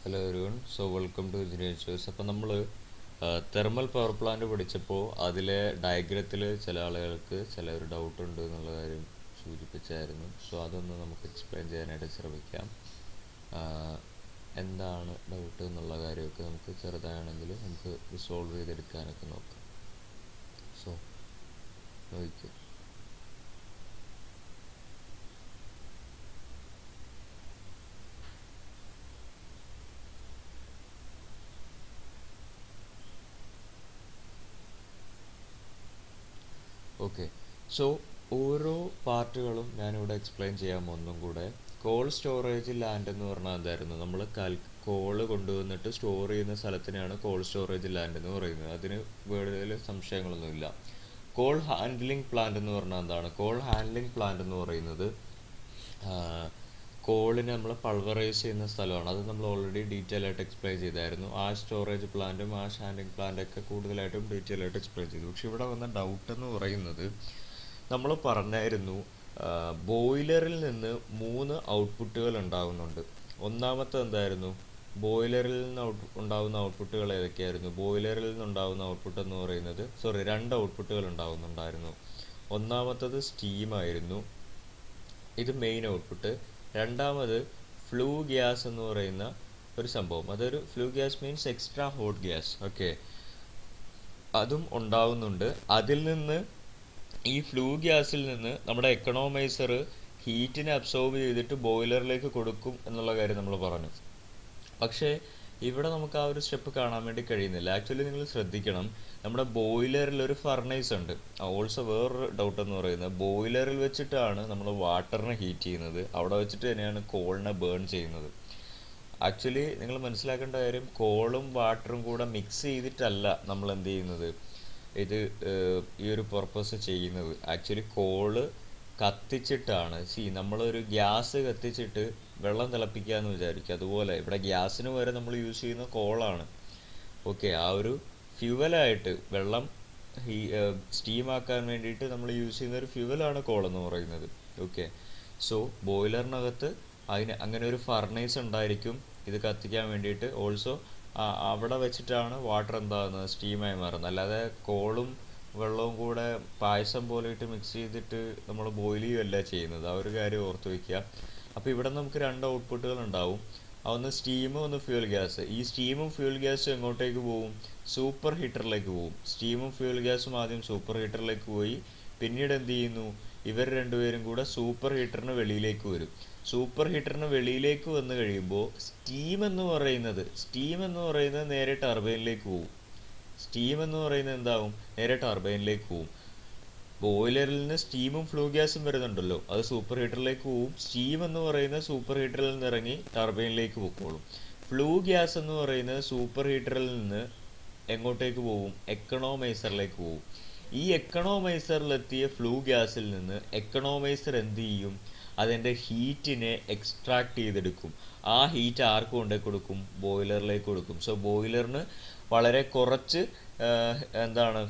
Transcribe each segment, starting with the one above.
Hello everyone, so welcome to engineering choice. അപ്പോൾ നമ്മൾ thermal power plant പഠിച്ചപ്പോൾ അതിലെ ഡയഗ്രത്തിൽ ചില ആളുകൾക്ക് ചില ഒരു ഡൗട്ട് ഉണ്ട് എന്നുള്ള കാര്യം സൂചിപ്പിച്ചായിരുന്നു. സോ അതൊന്ന് നമുക്ക് എക്സ്പ്ലെയിൻ ചെയ്യാനായിട്ട് ശ്രമിക്കാം. ആഹ് എന്താണ് ഡൗട്ട് എന്നുള്ള കാര്യമൊക്കെ നമുക്ക് ചെറുതാണെങ്കിൽ നമുക്ക് റിസോൾവ് ചെയ്തെടുക്കാനൊക്കെ നോക്കാം. സോ നോക്കാം. ഓക്കെ, സോ ഓരോ പാർട്ടുകളും ഞാനിവിടെ എക്സ്പ്ലെയിൻ ചെയ്യാൻ ഒന്നും കൂടെ. കോൾഡ് സ്റ്റോറേജ് ലാൻഡ് എന്ന് പറഞ്ഞാൽ എന്തായിരുന്നു? നമ്മൾ കോള് കൊണ്ടുവന്നിട്ട് സ്റ്റോർ ചെയ്യുന്ന സ്ഥലത്തിനാണ് കോൾഡ് സ്റ്റോറേജ് ലാൻഡ് എന്ന് പറയുന്നത്. അതിന് കൂടുതൽ സംശയങ്ങളൊന്നുമില്ല. കോൾ ഹാൻഡ്ലിംഗ് പ്ലാന്റ് എന്ന് പറഞ്ഞാൽ എന്താണ്? കോൾ ഹാൻഡ്ലിംഗ് പ്ലാന്റ് എന്ന് പറയുന്നത് കോളിനെ നമ്മൾ പൾവറൈസ് ചെയ്യുന്ന സ്ഥലമാണ്. അത് നമ്മൾ ഓൾറെഡി ഡീറ്റെയിൽ ആയിട്ട് എക്സ്പ്ലെയിൻ ചെയ്തായിരുന്നു. ആ സ്റ്റോറേജ് പ്ലാന്റും ആ ഹാൻഡ്ലിംഗ് പ്ലാന്റൊക്കെ കൂടുതലായിട്ടും ഡീറ്റെയിൽ ആയിട്ട് എക്സ്പ്ലെയിൻ ചെയ്തു. പക്ഷെ ഇവിടെ വന്ന ഡൗട്ട് എന്ന് പറയുന്നത്, നമ്മൾ പറഞ്ഞായിരുന്നു ബോയിലറിൽ നിന്ന് 3 ഔട്ട്പുട്ടുകൾ ഉണ്ടാകുന്നുണ്ട്. ഒന്നാമത്തെ എന്തായിരുന്നു? ബോയിലറിൽ നിന്ന് ഉണ്ടാകുന്ന ഔട്ട്പുട്ടുകൾ ഏതൊക്കെയായിരുന്നു? ബോയിലറിൽ നിന്നുണ്ടാകുന്ന ഔട്ട്പുട്ട് എന്ന് പറയുന്നത്, 2 ഔട്ട്പുട്ടുകൾ ഉണ്ടാകുന്നുണ്ടായിരുന്നു. ഒന്നാമത്തത് സ്റ്റീമായിരുന്നു, ഇത് മെയിൻ ഔട്ട്പുട്ട്. രണ്ടാമത് ഫ്ലൂ ഗ്യാസ് എന്ന് പറയുന്ന ഒരു സംഭവം, അതൊരു flue gas means extra hot gas. Okay, അതും ഉണ്ടാവുന്നുണ്ട്. അതിൽ നിന്ന് ഈ ഫ്ലൂ ഗ്യാസിൽ നിന്ന് നമ്മുടെ എക്കണോമൈസർ ഹീറ്റിനെ അബ്സോർബ് ചെയ്തിട്ട് ബോയിലറിലേക്ക് കൊടുക്കും എന്നുള്ള കാര്യം നമ്മൾ പറഞ്ഞു. പക്ഷേ ഇവിടെ നമുക്ക് ആ ഒരു സ്റ്റെപ്പ് കാണാൻ വേണ്ടി കഴിയുന്നില്ല. ആക്ച്വലി നിങ്ങൾ ശ്രദ്ധിക്കണം, നമ്മുടെ ബോയിലറിൽ ഒരു ഫർണൈസ് ഉണ്ട്. ഓൾസോ വേറൊരു ഡൗട്ട് എന്ന് പറയുന്നത്, ബോയിലറിൽ വെച്ചിട്ടാണ് നമ്മൾ വാട്ടറിനെ ഹീറ്റ് ചെയ്യുന്നത്, അവിടെ വെച്ചിട്ട് തന്നെയാണ് കോളിനെ ബേൺ ചെയ്യുന്നത്. ആക്ച്വലി നിങ്ങൾ മനസ്സിലാക്കേണ്ട കാര്യം, കോളും വാട്ടറും കൂടെ മിക്സ് ചെയ്തിട്ടല്ല നമ്മൾ എന്ത് ചെയ്യുന്നത്, ഇത് ഈ ഒരു പർപ്പസ് ചെയ്യുന്നത്. ആക്ച്വലി കോള് കത്തിച്ചിട്ടാണ്. നമ്മളൊരു ഗ്യാസ് കത്തിച്ചിട്ട് വെള്ളം തിളപ്പിക്കുക എന്ന് വിചാരിക്കുക, അതുപോലെ ഇവിടെ ഗ്യാസിന് വരെ നമ്മൾ യൂസ് ചെയ്യുന്ന കോളാണ്. ഓക്കെ, ആ ഒരു ഫ്യുവലായിട്ട് വെള്ളം സ്റ്റീമാക്കാൻ വേണ്ടിയിട്ട് നമ്മൾ യൂസ് ചെയ്യുന്ന ഒരു ഫ്യുവലാണ് കോൾ എന്ന് പറയുന്നത്. ഓക്കെ, സോ ബോയിലറിനകത്ത് അങ്ങനെ ഒരു ഫർണൈസ് ഉണ്ടായിരിക്കും ഇത് കത്തിക്കാൻ വേണ്ടിയിട്ട്. ഓൾസോ അവിടെ വെച്ചിട്ടാണ് വാട്ടർ എന്താകുന്നത്, സ്റ്റീമായി മാറുന്നത്. അല്ലാതെ കോളും വെള്ളവും കൂടെ പായസം പോലെ ഇട്ട് മിക്സ് ചെയ്തിട്ട് നമ്മൾ ബോയിൽ ചെയ്യുകയല്ല ചെയ്യുന്നത്. ആ ഒരു കാര്യം ഓർത്ത് വയ്ക്കുക. അപ്പോൾ ഇവിടെ നമുക്ക് 2 ഔട്ട്പുട്ടുകൾ ഉണ്ടാവും, ഒന്ന് സ്റ്റീമും ഒന്ന് ഫ്യൂൽ ഗ്യാസ്. ഈ സ്റ്റീമും ഫ്യൂൽ ഗ്യാസും എങ്ങോട്ടേക്ക് പോകും? സൂപ്പർ ഹീറ്ററിലേക്ക് പോകും. സ്റ്റീമും ഫ്യൂൽ ഗ്യാസും ആദ്യം സൂപ്പർ ഹീറ്ററിലേക്ക് പോയി, പിന്നീട് എന്ത് ചെയ്യുന്നു, ഇവർ രണ്ടുപേരും കൂടെ സൂപ്പർ ഹീറ്ററിന് വെളിയിലേക്ക് വരും. സൂപ്പർ ഹീറ്ററിന് വെളിയിലേക്ക് വന്നു കഴിയുമ്പോൾ സ്റ്റീം എന്ന് പറയുന്നത് നേരെ ടർബൈനിലേക്ക് പോകും. സ്റ്റീം എന്ന് പറയുന്നത് എന്താവും? നേരെ ടർബൈനിലേക്ക് പോകും. ബോയിലറിൽ നിന്ന് സ്റ്റീമും ഫ്ലൂ ഗ്യാസും വരുന്നുണ്ടല്ലോ, അത് സൂപ്പർ ഹീറ്ററിലേക്ക് പോവും. സ്റ്റീം എന്ന് പറയുന്നത് സൂപ്പർ ഹീറ്ററിൽ നിന്ന് ഇറങ്ങി ടർബൈനിലേക്ക് പോയിക്കോളും. ഫ്ലൂ ഗ്യാസ് എന്ന് പറയുന്നത് സൂപ്പർ ഹീറ്ററിൽ നിന്ന് എങ്ങോട്ടേക്ക് പോവും? എക്കണോമൈസറിലേക്ക് പോവും. ഈ എക്കണോമൈസറിലെത്തിയ ഫ്ലൂ ഗ്യാസിൽ നിന്ന് എക്കണോമൈസർ എന്ത് ചെയ്യും? അതിൻ്റെ ഹീറ്റിനെ എക്സ്ട്രാക്ട് ചെയ്തെടുക്കും. ആ ഹീറ്റ് ആർക്ക് കൊണ്ടേ കൊടുക്കും? ബോയിലറിലേക്ക് കൊടുക്കും. സോ ബോയിലറിന് വളരെ കുറച്ച്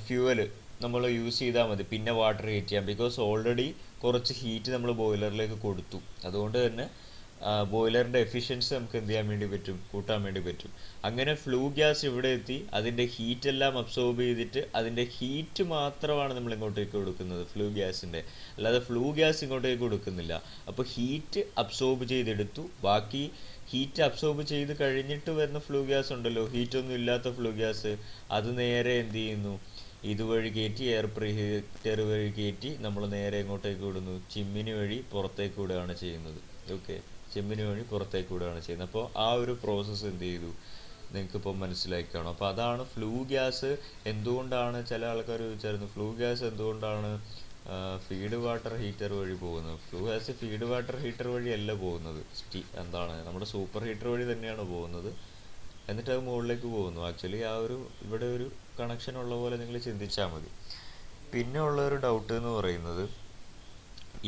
ഫ്യൂവല് നമ്മൾ യൂസ് ചെയ്താൽ മതി, പിന്നെ വാട്ടർ ഹീറ്റ് ചെയ്യാം. ബിക്കോസ് ഓൾറെഡി കുറച്ച് ഹീറ്റ് നമ്മൾ ബോയിലറിലേക്ക് കൊടുത്തു. അതുകൊണ്ട് തന്നെ ബോയിലറിൻ്റെ എഫിഷ്യൻസി നമുക്ക് എന്ത് ചെയ്യാൻ വേണ്ടി പറ്റും? കൂട്ടാൻ വേണ്ടി പറ്റും. അങ്ങനെ ഫ്ലൂ ഗ്യാസ് ഇവിടെ എത്തി അതിൻ്റെ ഹീറ്റ് എല്ലാം അബ്സോർബ് ചെയ്തിട്ട് അതിൻ്റെ ഹീറ്റ് മാത്രമാണ് നമ്മൾ ഇങ്ങോട്ടേക്ക് കൊടുക്കുന്നത്, ഫ്ലൂ ഗ്യാസിൻ്റെ. അല്ലാതെ ഫ്ലൂ ഗ്യാസ് ഇങ്ങോട്ടേക്ക് കൊടുക്കുന്നില്ല. അപ്പോൾ ഹീറ്റ് അബ്സോർബ് ചെയ്തെടുത്തു. ബാക്കി ഹീറ്റ് അബ്സോർബ് ചെയ്ത് കഴിഞ്ഞിട്ട് വരുന്ന ഫ്ലൂ ഗ്യാസ് ഉണ്ടല്ലോ, ഹീറ്റൊന്നും ഇല്ലാത്ത ഫ്ലൂ ഗ്യാസ്, അത് നേരെ എന്ത് ചെയ്യുന്നു? ഇതുവഴി കയറ്റി, എയർ പ്രീഹീറ്റർ വഴി കയറ്റി നമ്മൾ നേരെ എങ്ങോട്ടേക്ക് വിടുന്നു? ചിമ്മിനി വഴി പുറത്തേക്ക് വിടുകയാണ് ചെയ്യുന്നത്. ഓക്കെ, ചിമ്മിനി വഴി പുറത്തേക്ക് വിടുകയാണ് ചെയ്യുന്നത്. അപ്പോൾ ആ ഒരു പ്രോസസ്സ് എന്ത് ചെയ്തു നിങ്ങൾക്കിപ്പോൾ മനസ്സിലാക്കി കാണും. അപ്പോൾ അതാണ് ഫ്ലൂ ഗ്യാസ്. എന്തുകൊണ്ടാണ് ചില ആൾക്കാർ ചോദിച്ചായിരുന്നു, ഫ്ലൂ ഗ്യാസ് എന്തുകൊണ്ടാണ് ഫീഡ് വാട്ടർ ഹീറ്റർ വഴി പോകുന്നത്? Flue gas feed water heater വഴിയല്ല പോകുന്നത്, നമ്മുടെ സൂപ്പർ ഹീറ്റർ വഴി തന്നെയാണ് പോകുന്നത്. എന്നിട്ട് അത് മുകളിലേക്ക് പോകുന്നു. ആക്ച്വലി ആ ഒരു ഇവിടെ ഒരു കണക്ഷൻ ഉള്ള പോലെ നിങ്ങൾ ചിന്തിച്ചാൽ മതി. പിന്നെ ഉള്ളൊരു ഡൗട്ട് എന്ന് പറയുന്നത്,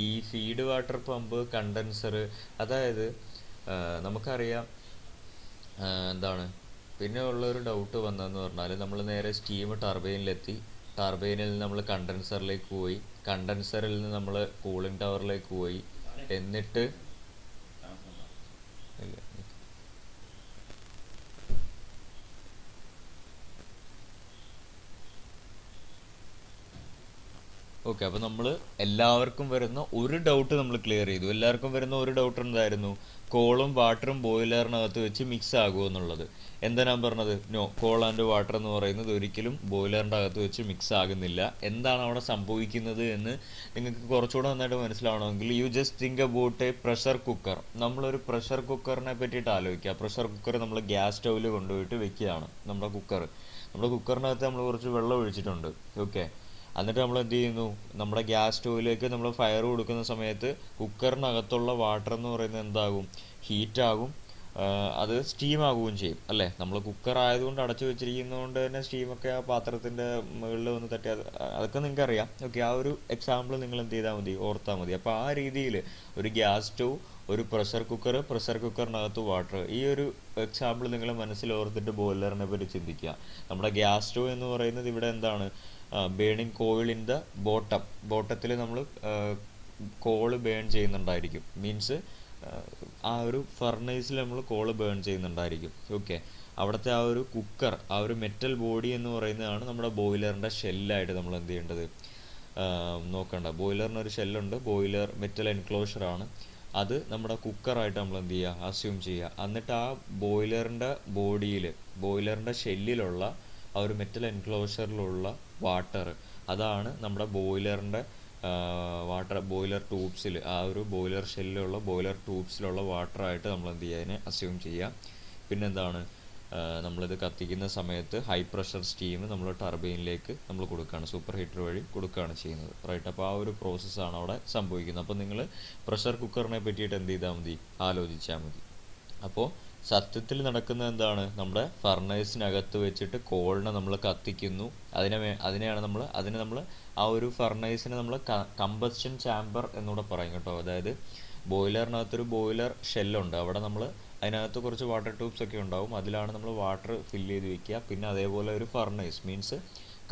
ഈ ഫീഡ് വാട്ടർ പമ്പ്, കണ്ടൻസർ, അതായത് നമുക്കറിയാം പിന്നെ ഉള്ളൊരു ഡൗട്ട് വന്നതെന്ന് പറഞ്ഞാൽ, നമ്മൾ നേരെ സ്റ്റീം ടർബൈനിലെത്തി, ടർബൈനിൽ നിന്ന് നമ്മൾ കണ്ടൻസറിലേക്ക് പോയി, കണ്ടൻസറിൽ നിന്ന് നമ്മൾ കൂളിംഗ് ടവറിലേക്ക് പോയി, എന്നിട്ട് ഓക്കെ, അപ്പോൾ നമ്മൾ എല്ലാവർക്കും വരുന്ന ഒരു ഡൗട്ട് നമ്മൾ ക്ലിയർ ചെയ്തു. എല്ലാവർക്കും വരുന്ന ഒരു ഡൗട്ട് എന്തായിരുന്നു? കോളും വാട്ടറും ബോയിലറിനകത്ത് വെച്ച് മിക്സ് ആകുമോ എന്നുള്ളത്. എന്താ ഞാൻ പറഞ്ഞത്? നോ, കോൾ ആൻഡ് വാട്ടർ എന്ന് പറയുന്നത് ഒരിക്കലും ബോയിലറിൻ്റെ അകത്ത് വെച്ച് മിക്സ് ആകുന്നില്ല. എന്താണ് അവിടെ സംഭവിക്കുന്നത് എന്ന് നിങ്ങൾക്ക് കുറച്ചുകൂടെ നന്നായിട്ട് മനസ്സിലാവണമെങ്കിൽ you just think about a pressure cooker. നമ്മളൊരു പ്രഷർ കുക്കറിനെ പറ്റിയിട്ട് ആലോചിക്കുക. പ്രഷർ കുക്കർ നമ്മൾ ഗ്യാസ് സ്റ്റൗവിൽ കൊണ്ടുപോയിട്ട് വെക്കുകയാണ്. നമ്മുടെ കുക്കറിനകത്ത് നമ്മൾ കുറച്ച് വെള്ളം ഒഴിച്ചിട്ടുണ്ട്. ഓക്കെ, എന്നിട്ട് നമ്മൾ എന്ത് ചെയ്യുന്നു? നമ്മുടെ ഗ്യാസ് സ്റ്റൗവിലേക്ക് നമ്മൾ ഫയർ കൊടുക്കുന്ന സമയത്ത് കുക്കറിനകത്തുള്ള വാട്ടർ എന്ന് പറയുന്നത് എന്താകും? ഹീറ്റാകും, അത് സ്റ്റീം ആകുകയും ചെയ്യും അല്ലേ? നമ്മൾ കുക്കർ ആയതുകൊണ്ട് അടച്ചു വെച്ചിരിക്കുന്നതുകൊണ്ട് തന്നെ സ്റ്റീമൊക്കെ ആ പാത്രത്തിൻ്റെ മുകളിൽ വന്ന് തട്ടി അതൊക്കെ നിങ്ങൾക്ക് അറിയാം. ഓക്കെ, ആ ഒരു എക്സാമ്പിൾ നിങ്ങൾ എന്ത് ചെയ്താൽ മതി? ഓർത്താൽ മതി. അപ്പോൾ ആ രീതിയിൽ ഒരു ഗ്യാസ് സ്റ്റൗ, ഒരു പ്രഷർ കുക്കറിനകത്ത് വാട്ടർ, ഈ ഒരു എക്സാമ്പിൾ നിങ്ങൾ മനസ്സിൽ ഓർത്തിട്ട് ബോയിലറിനെ പറ്റി ചിന്തിക്കുക. നമ്മുടെ ഗ്യാസ് സ്റ്റൗ എന്ന് പറയുന്നത് ഇവിടെ എന്താണ്? ബേണിംഗ് കോയിൽ ഇൻ ദ ബോട്ടത്തിൽ നമ്മൾ കോള് ബേൺ ചെയ്യുന്നുണ്ടായിരിക്കും. മീൻസ് ആ ഒരു ഫർണേസിൽ നമ്മൾ കോള് ബേൺ ചെയ്യുന്നുണ്ടായിരിക്കും. ഓക്കെ, അവിടുത്തെ ആ ഒരു കുക്കർ, ആ ഒരു മെറ്റൽ ബോഡി എന്ന് പറയുന്നതാണ് നമ്മുടെ ബോയിലറിൻ്റെ ഷെല്ലായിട്ട് നമ്മൾ എന്ത് ചെയ്യേണ്ടത്? നോക്കണ്ട. ബോയിലറിന് ഒരു ഷെല്ലുണ്ട്, ബോയിലർ മെറ്റൽ എൻക്ലോഷറാണ്. അത് നമ്മുടെ കുക്കറായിട്ട് നമ്മൾ എന്ത് ചെയ്യുക? അസ്യൂം ചെയ്യുക. എന്നിട്ട് ആ ബോയിലറിൻ്റെ ഷെല്ലിലുള്ള ആ ഒരു മെറ്റൽ എൻക്ലോഷറിലുള്ള വാട്ടർ, അതാണ് നമ്മുടെ ബോയിലറിൻ്റെ ബോയിലർ ട്യൂബ്സിൽ, ആ ഒരു ബോയിലർ ഷെല്ലിലുള്ള ബോയിലർ ട്യൂബ്സിലുള്ള വാട്ടറായിട്ട് നമ്മൾ എന്ത് ചെയ്യുക? അതിനെ അസ്യൂം ചെയ്യുക. പിന്നെന്താണ്? നമ്മളിത് കത്തിക്കുന്ന സമയത്ത് ഹൈ പ്രഷർ സ്റ്റീം നമ്മൾ ടർബൈനിലേക്ക് നമ്മൾ കൊടുക്കുകയാണ്, സൂപ്പർ ഹീറ്റർ വഴി കൊടുക്കുകയാണ് ചെയ്യുന്നത്. റൈറ്റ്, അപ്പോൾ ആ ഒരു പ്രോസസ്സാണ് അവിടെ സംഭവിക്കുന്നത്. അപ്പോൾ നിങ്ങൾ പ്രഷർ കുക്കറിനെ പറ്റിയിട്ട് എന്ത് ചെയ്താൽ മതി? ആലോചിച്ചാൽ മതി. അപ്പോൾ സത്യത്തിൽ നടക്കുന്നത് എന്താണ്? നമ്മുടെ ഫർണേസിനകത്ത് വെച്ചിട്ട് കോളിനെ നമ്മൾ കത്തിക്കുന്നു. അതിനെ നമ്മൾ ആ ഒരു ഫർണേസിനെ നമ്മൾ കമ്പസ്റ്റൻ ചാമ്പർ എന്നൂടെ പറയും കേട്ടോ. അതായത് ബോയിലറിനകത്തൊരു ബോയിലർ ഷെല്ലുണ്ട്. അവിടെ നമ്മൾ അതിനകത്ത് കുറച്ച് വാട്ടർ ട്യൂബ്സ് ഒക്കെ ഉണ്ടാവും. അതിലാണ് നമ്മൾ വാട്ടർ ഫില്ല് ചെയ്ത് വെക്കുക. പിന്നെ അതേപോലെ ഒരു ഫർണേസ് മീൻസ്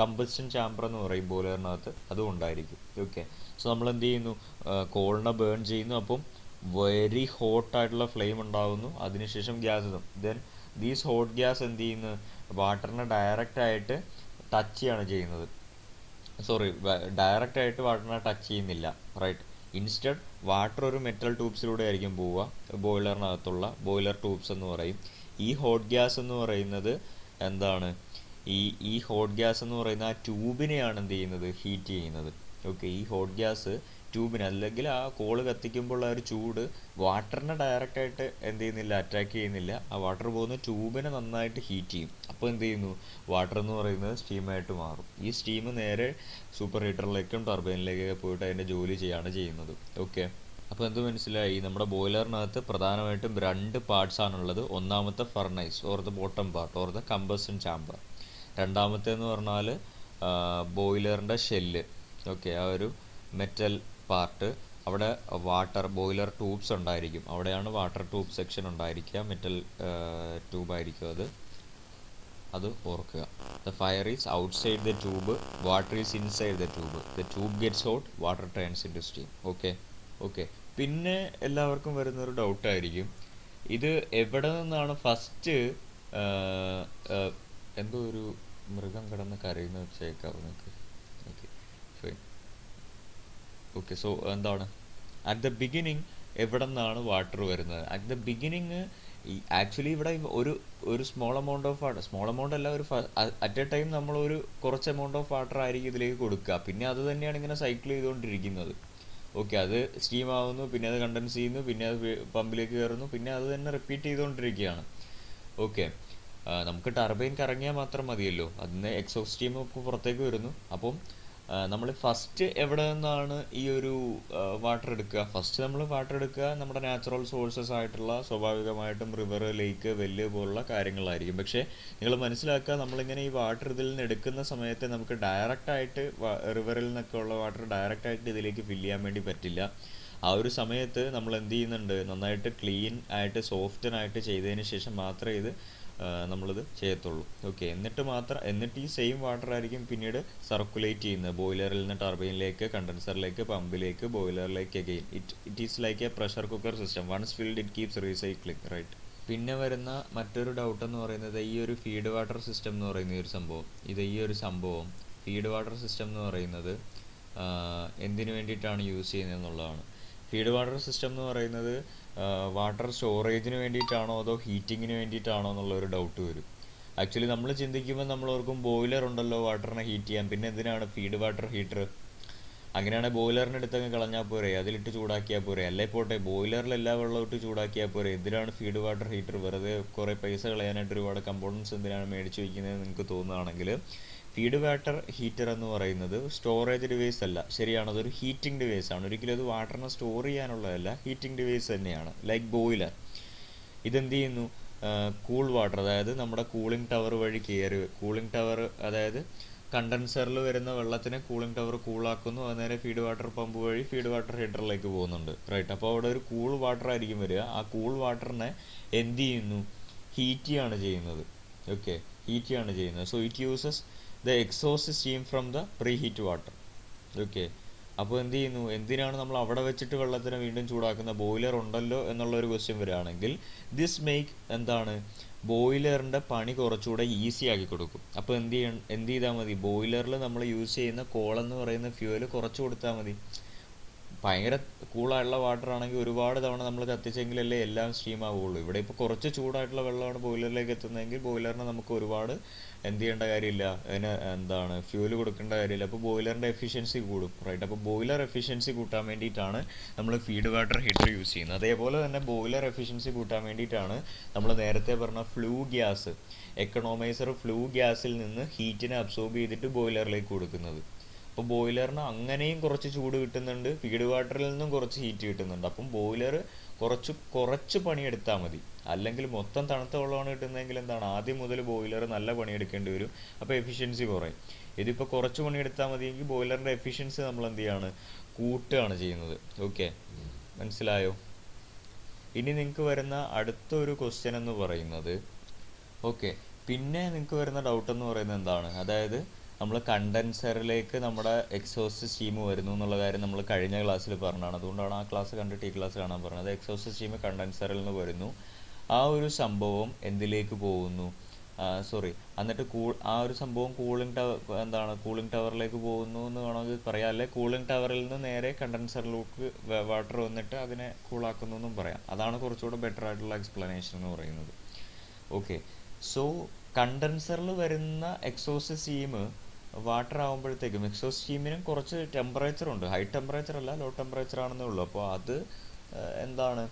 കമ്പസ്റ്റൻ ചാമ്പർ എന്ന് പറയും ബോയിലറിനകത്ത്, അതും ഉണ്ടായിരിക്കും. ഓക്കെ, സോ നമ്മൾ എന്ത് ചെയ്യുന്നു? കോളിനെ ബേൺ ചെയ്യുന്നു. അപ്പം വെരി ഹോട്ടായിട്ടുള്ള ഫ്ലെയിം ഉണ്ടാകുന്നു. അതിനുശേഷം ഗ്യാസ് ഇടും. ദെൻ ദീസ് ഹോട്ട് ഗ്യാസ് എന്ത് ചെയ്യുന്നു? വാട്ടറിനെ ഡയറക്റ്റായിട്ട് ടച്ച് ചെയ്യാണ് ചെയ്യുന്നത്. ഡയറക്റ്റായിട്ട് വാട്ടറിനെ ടച്ച് ചെയ്യുന്നില്ല. റൈറ്റ്, ഇൻസ്റ്റഡ് വാട്ടർ ഒരു മെറ്റൽ ട്യൂബ്സിലൂടെ ആയിരിക്കും പോവുക. ബോയിലറിനകത്തുള്ള ബോയിലർ ട്യൂബ്സ് എന്ന് പറയും. ഈ ഹോട്ട് ഗ്യാസ് എന്ന് പറയുന്നത് എന്താണ്? ഈ ഹോട്ട് ഗ്യാസ് എന്ന് പറയുന്ന ആ ട്യൂബിനെയാണ് എന്ത് ചെയ്യുന്നത്? ഹീറ്റ് ചെയ്യുന്നത്. ഓക്കെ, ഈ ഹോട്ട് ഗ്യാസ് ട്യൂബിന്, അല്ലെങ്കിൽ ആ കോള് കത്തിക്കുമ്പോൾ ആ ഒരു ചൂട് വാട്ടറിനെ ഡയറക്റ്റായിട്ട് എന്ത് ചെയ്യുന്നില്ല? അറ്റാക്ക് ചെയ്യുന്നില്ല. ആ വാട്ടർ പോകുന്ന ട്യൂബിനെ നന്നായിട്ട് ഹീറ്റ് ചെയ്യും. അപ്പോൾ എന്ത് ചെയ്യുന്നു? വാട്ടർ എന്ന് പറയുന്നത് സ്റ്റീമായിട്ട് മാറും. ഈ സ്റ്റീം നേരെ സൂപ്പർ ഹീറ്ററിലേക്കും ടർബൈനിലേക്കൊക്കെ പോയിട്ട് അതിൻ്റെ ജോലി ചെയ്യാണ് ചെയ്യുന്നത്. ഓക്കെ, അപ്പോൾ എന്ത് മനസ്സിലായി? നമ്മുടെ ബോയിലറിനകത്ത് പ്രധാനമായിട്ടും രണ്ട് പാർട്സ് ആണുള്ളത്. ഒന്നാമത്തെ furnace or the bottom part or the combustion chamber. രണ്ടാമത്തേന്ന് പറഞ്ഞാൽ ബോയിലറിൻ്റെ ഷെല്ല്. ഓക്കെ, ആ ഒരു മെറ്റൽ പാർട്ട്. അവിടെ ബോയിലർ ട്യൂബ്സ് ഉണ്ടായിരിക്കും. അവിടെയാണ് വാട്ടർ ട്യൂബ് സെക്ഷൻ ഉണ്ടായിരിക്കുക. മെറ്റൽ ട്യൂബായിരിക്കും അത് ഓർക്കുക. The fire is outside the tube, water is inside the tube. The tube gets hot, water turns into steam. Okay. പിന്നെ എല്ലാവർക്കും വരുന്നൊരു ഡൗട്ടായിരിക്കും, ഇത് എവിടെ നിന്നാണ് ഫസ്റ്റ് എന്തോ ഒരു മൃഗം കിടന്ന് കരയുന്ന വെച്ചേക്കാവും നിങ്ങൾക്ക്. Okay, fine. ഓക്കെ, സോ എന്താണ് അറ്റ് ദ ബിഗിനിങ് എവിടെ നിന്നാണ് വാട്ടർ വരുന്നത്? അറ്റ് ദ ബിഗിനിങ് ആക്ച്വലി ഇവിടെ ഒരു small amount of water, small amount അല്ല, ഒരു അറ്റ് എ ടൈം നമ്മളൊരു കുറച്ച് എമൗണ്ട് ഓഫ് വാട്ടർ ആയിരിക്കും ഇതിലേക്ക് കൊടുക്കുക. പിന്നെ അത് തന്നെയാണ് ഇങ്ങനെ സൈക്കിൾ ചെയ്തുകൊണ്ടിരിക്കുന്നത്. ഓക്കെ, അത് സ്റ്റീം ആവുന്നു, പിന്നെ അത് കണ്ടൻസ് ചെയ്യുന്നു, പിന്നെ അത് പമ്പിലേക്ക് കയറുന്നു, പിന്നെ അത് തന്നെ റിപ്പീറ്റ് ചെയ്തുകൊണ്ടിരിക്കുകയാണ്. ഓക്കെ, നമുക്ക് ടർബൈൻ കറങ്ങിയാൽ മാത്രം മതിയല്ലോ, അതിന് എക്സോസ്റ്റ് സ്റ്റീം ഒക്കെ പുറത്തേക്ക് വരുന്നു. അപ്പം നമ്മൾ ഫസ്റ്റ് എവിടെ നിന്നാണ് ഈ ഒരു വാട്ടർ എടുക്കുക? ഫസ്റ്റ് നമ്മൾ വാട്ടർ എടുക്കുക നമ്മുടെ നാച്ചുറൽ സോഴ്സസ് ആയിട്ടുള്ള, സ്വാഭാവികമായിട്ടും റിവർ, ലേക്ക്, വെല്ല് പോലുള്ള കാര്യങ്ങളായിരിക്കും. പക്ഷേ നിങ്ങൾ മനസ്സിലാക്കുക, നമ്മളിങ്ങനെ ഈ വാട്ടർ ഇതിൽ നിന്ന് എടുക്കുന്ന സമയത്ത് നമുക്ക് ഡയറക്റ്റായിട്ട് റിവറിൽ നിന്നൊക്കെ ഉള്ള വാട്ടർ ഡയറക്റ്റായിട്ട് ഇതിലേക്ക് ഫില്ല് ചെയ്യാൻ വേണ്ടി പറ്റില്ല. ആ ഒരു സമയത്ത് നമ്മൾ എന്ത് ചെയ്യുന്നുണ്ട്? നന്നായിട്ട് ക്ലീൻ ആയിട്ട് സോഫ്റ്റനായിട്ട് ചെയ്തതിന് ശേഷം മാത്രമേ ഇത് നമ്മളിത് ചെയ്യത്തുള്ളൂ. ഓക്കെ, എന്നിട്ട് ഈ സെയിം വാട്ടർ ആയിരിക്കും പിന്നീട് സർക്കുലേറ്റ് ചെയ്യുന്നത് ബോയിലറിൽ നിന്ന് ടർബൈനിലേക്ക്, കണ്ടൻസറിലേക്ക്, പമ്പിലേക്ക്, ബോയിലറിലേക്ക്. Again it is like a pressure cooker system. Once filled it keeps recycling. Right. പിന്നെ വരുന്ന മറ്റൊരു ഡൗട്ട് എന്ന് പറയുന്നത് ഈ ഒരു ഫീഡ് വാട്ടർ സിസ്റ്റം എന്ന് പറയുന്ന ഈ ഒരു സംഭവം ഫീഡ് വാട്ടർ സിസ്റ്റം എന്ന് പറയുന്നത് എന്തിനു വേണ്ടിയിട്ടാണ് യൂസ് ചെയ്യുന്നത് എന്നുള്ളതാണ്. ഫീഡ് വാട്ടർ സിസ്റ്റം എന്ന് പറയുന്നത് വാട്ടർ സ്റ്റോറേജിന് വേണ്ടിയിട്ടാണോ അതോ ഹീറ്റിങ്ങിന് വേണ്ടിയിട്ടാണോ എന്നുള്ളൊരു ഡൗട്ട് വരും. ആക്ച്വലി നമ്മൾ ചിന്തിക്കുമ്പോൾ നമ്മൾ ഓർക്കും ബോയിലർ ഉണ്ടല്ലോ വാട്ടറിനെ ഹീറ്റ് ചെയ്യാൻ, പിന്നെ എന്തിനാണ് ഫീഡ് വാട്ടർ ഹീറ്റർ? അങ്ങനെയാണെങ്കിൽ ബോയിലറിൻ്റെ അടുത്തങ്ങ് കളഞ്ഞാൽ പോരെ, അതിലിട്ട് ചൂടാക്കിയാൽ പോരെ, അല്ലേ പോട്ടെ ബോയിലറിൽ എല്ലാ വെള്ളവും ഇട്ട് ചൂടാക്കിയാൽ പോരെ, എന്തിനാണ് ഫീഡ് വാട്ടർ ഹീറ്റർ? വെറുതെ കുറേ പൈസ കളയാനായിട്ട് ഒരുപാട് കമ്പോണൻസ് എന്തിനാണ് മേടിച്ച് വയ്ക്കുന്നത് നിങ്ങൾക്ക് തോന്നുകയാണെങ്കിൽ, ഫീഡ് വാട്ടർ ഹീറ്റർ എന്ന് പറയുന്നത് സ്റ്റോറേജ് ഡിവൈസ് അല്ല, ശരിയാണ്, അതൊരു ഹീറ്റിംഗ് ഡിവൈസ് ആണ്. ഒരിക്കലും അത് വാട്ടറിനെ സ്റ്റോർ ചെയ്യാനുള്ളതല്ല, ഹീറ്റിംഗ് ഡിവൈസ് തന്നെയാണ്. ലൈക്ക് ബോയിലർ ഇതെന്ത് ചെയ്യുന്നു, കൂൾ വാട്ടർ, അതായത് നമ്മുടെ കൂളിംഗ് ടവർ വഴി കൂളിംഗ് ടവർ, അതായത് കണ്ടൻസറിൽ വരുന്ന വെള്ളത്തിനെ കൂളിംഗ് ടവർ കൂളാക്കുന്നു, അത് നേരെ ഫീഡ് വാട്ടർ പമ്പ് വഴി ഫീഡ് വാട്ടർ ഹീറ്ററിലേക്ക് പോകുന്നുണ്ട്, റൈറ്റ്. അപ്പോൾ അവിടെ ഒരു കൂൾ വാട്ടർ ആയിരിക്കും വരിക. ആ കൂൾ വാട്ടറിനെ എന്ത് ചെയ്യുന്നു, ഹീറ്റ് ചെയ്യാണ് ചെയ്യുന്നത്. ഓക്കെ, ഹീറ്റ് ചെയ്യാണ് ചെയ്യുന്നത്. So it uses the exhaust steam from the pre heat water. Okay, അപ്പോൾ എന്ത് ചെയ്യുന്നു, എന്തിനാണ് നമ്മൾ അവിടെ വെച്ചിട്ട് വെള്ളത്തിനെ വീണ്ടും ചൂടാക്കുന്ന? ബോയിലർ ഉണ്ടല്ലോ എന്നുള്ളൊരു ക്വസ്റ്റ്യൻ വരികയാണെങ്കിൽ ദിസ് മേക്ക് എന്താണ്, ബോയിലറിൻ്റെ പണി കുറച്ചുകൂടെ ഈസി ആക്കി കൊടുക്കും. അപ്പോൾ എന്ത് ചെയ്താൽ മതി, ബോയിലറിൽ നമ്മൾ യൂസ് ചെയ്യുന്ന കോളെന്ന് പറയുന്ന ഫ്യൂവൽ കുറച്ച് കൊടുത്താൽ മതി. ഭയങ്കര കൂളായിട്ടുള്ള വാട്ടർ ആണെങ്കിൽ ഒരുപാട് തവണ നമ്മൾ കത്തിച്ചെങ്കിലല്ലേ എല്ലാം സ്റ്റീം ആവുകയുള്ളൂ. ഇവിടെ ഇപ്പോൾ കുറച്ച് ചൂടായിട്ടുള്ള വെള്ളമാണ് ബോയിലറിലേക്ക് എത്തുന്നതെങ്കിൽ ബോയിലറിന് നമുക്ക് ഒരുപാട് എന്ത് ചെയ്യേണ്ട കാര്യമില്ല, അതിന് എന്താണ് ഫ്യൂല് കൊടുക്കേണ്ട കാര്യമില്ല. അപ്പോൾ ബോയിലറിൻ്റെ എഫിഷ്യൻസി കൂടും, റൈറ്റ്. അപ്പോൾ ബോയിലർ എഫിഷ്യൻസി കൂട്ടാൻ വേണ്ടിയിട്ടാണ് നമ്മൾ ഫീഡ് വാട്ടർ ഹീറ്റർ യൂസ് ചെയ്യുന്നത്. അതേപോലെ തന്നെ ബോയിലർ എഫിഷ്യൻസി കൂട്ടാൻ വേണ്ടിയിട്ടാണ് നമ്മൾ നേരത്തെ പറഞ്ഞ ഫ്ലൂ ഗ്യാസ്, എക്കണോമൈസർ ഫ്ലൂ ഗ്യാസിൽ നിന്ന് ഹീറ്റിനെ അബ്സോർബ് ചെയ്തിട്ട് ബോയിലറിലേക്ക് കൊടുക്കുന്നത്. അപ്പോൾ ബോയിലറിന് അങ്ങനെയും കുറച്ച് ചൂട് കിട്ടുന്നുണ്ട്, ഫീഡ് വാട്ടറിൽ നിന്നും കുറച്ച് ഹീറ്റ് കിട്ടുന്നുണ്ട്. അപ്പം ബോയിലർ കുറച്ച് പണിയെടുത്താൽ മതി. അല്ലെങ്കിൽ മൊത്തം തണുത്ത വെള്ളമാണ് കിട്ടുന്നതെങ്കിൽ എന്താണ്, ആദ്യം മുതൽ ബോയിലർ നല്ല പണിയെടുക്കേണ്ടി വരും. അപ്പോൾ എഫിഷ്യൻസി കുറയും. ഇതിപ്പോൾ കുറച്ച് പണിയെടുത്താൽ മതിയെങ്കിൽ ബോയിലറിൻ്റെ എഫിഷ്യൻസി നമ്മൾ എന്ത് ചെയ്യാണ്, കൂട്ടുകയാണ് ചെയ്യുന്നത്. ഓക്കെ, മനസ്സിലായോ? ഇനി നിങ്ങൾക്ക് വരുന്ന അടുത്തൊരു ക്വസ്റ്റ്യൻ എന്ന് പറയുന്നത്, ഓക്കെ, പിന്നെ നിങ്ങൾക്ക് വരുന്ന ഡൗട്ട് എന്ന് പറയുന്നത് എന്താണ്, അതായത് നമ്മൾ കണ്ടൻസറിലേക്ക് നമ്മുടെ എക്സോസ്റ്റ് സ്റ്റീം വരുന്നു എന്നുള്ള കാര്യം നമ്മൾ കഴിഞ്ഞ ക്ലാസ്സിൽ പറഞ്ഞതാണ്. അതുകൊണ്ടാണ് ആ ക്ലാസ് കണ്ടിട്ട് ഈ ക്ലാസ് കാണാൻ പറഞ്ഞത്. എക്സോസ്റ്റ് സ്റ്റീം കണ്ടൻസറിൽ നിന്ന് വരുന്നു, ആ ഒരു സംഭവം എന്തിലേക്ക് പോകുന്നു, എന്നിട്ട് ആ ഒരു സംഭവം കൂളിംഗ് ടവറിലേക്ക് പോകുന്നു എന്ന് വേണമെങ്കിൽ പറയാം, അല്ലെ കൂളിംഗ് ടവറിൽ നിന്ന് നേരെ കണ്ടൻസറിലേക്ക് വാട്ടർ വന്നിട്ട് അതിനെ കൂളാക്കുന്നു എന്നും പറയാം. അതാണ് കുറച്ചുകൂടെ ബെറ്റർ ആയിട്ടുള്ള എക്സ്പ്ലനേഷൻ എന്ന് പറയുന്നത്. ഓക്കെ, സോ കണ്ടൻസറിൽ വരുന്ന എക്സോസ്റ്റ് സ്റ്റീം വാട്ടർ ആകുമ്പോഴത്തേക്കും, എക്സോസ്റ്റ് സ്റ്റീമിനും കുറച്ച് ടെമ്പറേച്ചർ ഉണ്ട്, ഹൈ ടെമ്പറേച്ചർ അല്ല, ലോ ടെമ്പറേച്ചർ ആണെന്നേ ഉള്ളൂ. അപ്പോൾ അത് എന്താണ്,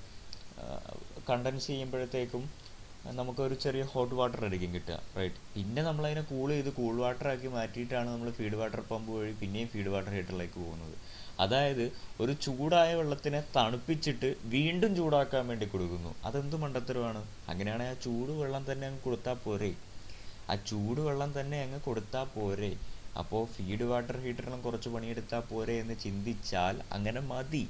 കണ്ടൻസ് ചെയ്യുമ്പോഴത്തേക്കും നമുക്കൊരു ചെറിയ ഹോട്ട് വാട്ടർ ആയിരിക്കും കിട്ടുക, റൈറ്റ്. പിന്നെ നമ്മളതിനെ കൂൾ വാട്ടർ ആക്കി മാറ്റിയിട്ടാണ് നമ്മൾ ഫീഡ് വാട്ടർ പമ്പ് വഴി പിന്നെയും ഫീഡ് വാട്ടർ ഹീറ്ററിലേക്ക് പോകുന്നത്. അതായത് ഒരു ചൂടായ വെള്ളത്തിനെ തണുപ്പിച്ചിട്ട് വീണ്ടും ചൂടാക്കാൻ വേണ്ടി കൊടുക്കുന്നു. അതെന്ത് മണ്ടത്തരമാണ്? അങ്ങനെയാണെങ്കിൽ ആ ചൂട് വെള്ളം തന്നെ അങ്ങ് കൊടുത്താൽ പോരെ, ആ ചൂട് വെള്ളം തന്നെ അങ്ങ് കൊടുത്താൽ പോരെ. അപ്പോൾ ഫീഡ് വാട്ടർ ഹീറ്ററിനും കുറച്ച് പണിയെടുത്താൽ പോരെ എന്ന് ചിന്തിച്ചാൽ അങ്ങനെ മതി.